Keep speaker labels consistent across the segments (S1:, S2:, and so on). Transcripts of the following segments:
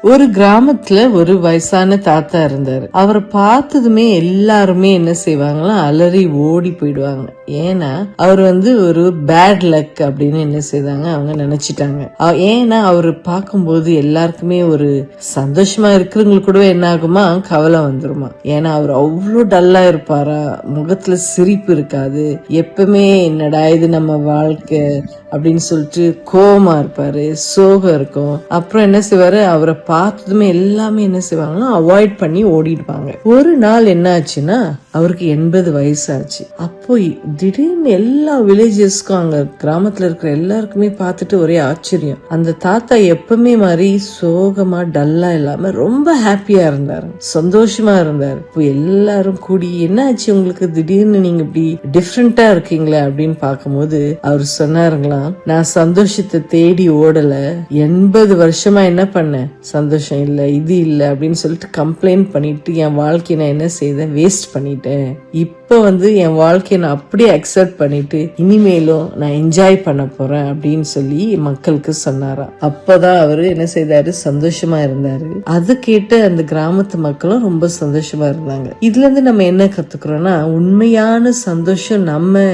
S1: ஒரு கிராமத்துல ஒரு வயசான தாத்தா இருந்தாரு. அவரை பார்த்ததுமே எல்லாருமே என்ன செய்வாங்களா, அலறி ஓடி போயிடுவாங்க. ஏன்னா அவர் ஒரு பேட் லக் அப்படின்னு என்ன செய்தாங்க, அவங்க நினைச்சிட்டாங்க. ஏன்னா அவரு பார்க்கும்போது எல்லாருக்குமே ஒரு சந்தோஷமா இருக்கிறவங்களுக்கு கூட என்ன ஆகுமா, கவலை வந்துருமா. ஏன்னா அவர் அவ்வளவு டல்லா இருப்பாரா, முகத்துல சிரிப்பு இருக்காது, எப்பவுமே என்னடா இது நம்ம வாழ்க்கை அப்படின்னு சொல்லிட்டு கோவமா இருப்பாரு, சோகம் இருக்கும். அப்புறம் என்ன செய்வாரு, அவரை பார்த்ததுமே எல்லாமே என்ன செய்வாங்கன்னா அவாய்ட் பண்ணி ஓடிடுவாங்க. ஒரு நாள் என்ன ஆச்சுன்னா, அவருக்கு 80 வயசு ஆச்சு. அப்போ திடீர்னு எல்லா வில்லேஜஸ்க்கும் அங்க கிராமத்துல இருக்கிற எல்லாருக்குமே பார்த்துட்டு ஒரே ஆச்சரியம். அந்த தாத்தா எப்பவுமே மாதிரி சோகமா டல்லா இல்லாம ரொம்ப ஹாப்பியா இருந்தாரு, சந்தோஷமா இருந்தாரு. இப்போ எல்லாரும் கூடி என்ன ஆச்சு உங்களுக்கு, திடீர்னு நீங்க இப்படி டிஃப்ரெண்டா இருக்கீங்களே அப்படின்னு பார்க்கும்போது அவர் சொன்னாருங்களா, நான் சந்தோஷத்தை தேடி ஓடல, 80 வருஷமா என்ன பண்ணேன், சந்தோஷம் இல்ல இது இல்ல அப்படின்னு சொல்லிட்டு கம்ப்ளைண்ட் பண்ணிட்டு என் வாழ்க்கையை நான் என்ன செய்தேன், வேஸ்ட் பண்ணிட்டேன். இப்ப என் வாழ்க்கையை நான் அப்படியே அக்செப்ட் பண்ணிட்டு இனிமேலும் நான் என்ஜாய் பண்ண போறேன் அப்படின்னு சொல்லி மக்களுக்கு சொன்னாராம். அப்பதான் அவரு என்ன செய்தாரு, சந்தோஷமா இருந்தாரு. அது கேட்டு அந்த கிராமத்து மக்களும் ரொம்ப சந்தோஷமா இருந்தாங்க. இதுல இருந்து நம்ம என்ன கத்துக்கிறோம்னா, உண்மையான சந்தோஷம் நம்ம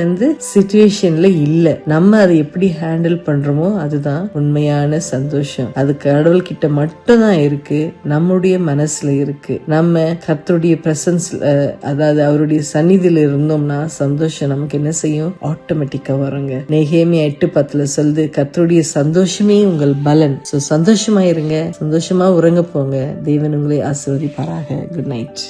S1: சிச்சுவேஷன்ல இல்ல, நம்ம அதை எப்படி ஹேண்டில் பண்றோமோ அதுதான் உண்மையான சந்தோஷம். அது கடவுள் கிட்ட மட்டும் தான் இருக்கு, நம்முடைய மனசுல இருக்கு. நம்ம கர்த்தருடைய பிரசன்ஸ்ல, அதாவது அவருடைய சந்நிதியில இருந்தோம்னா சந்தோஷம் நமக்கு என்ன செய்யும், ஆட்டோமேட்டிக்கா வருங்க. நெகேமியா 8:10 சொல்லுது, கர்த்தருடைய சந்தோஷமே உங்கள் பலன். சோ சந்தோஷமா இருங்க, சந்தோஷமா உறங்க போங்க. தேவன் உங்களை ஆசீர்வதிப்பாராக. Good night.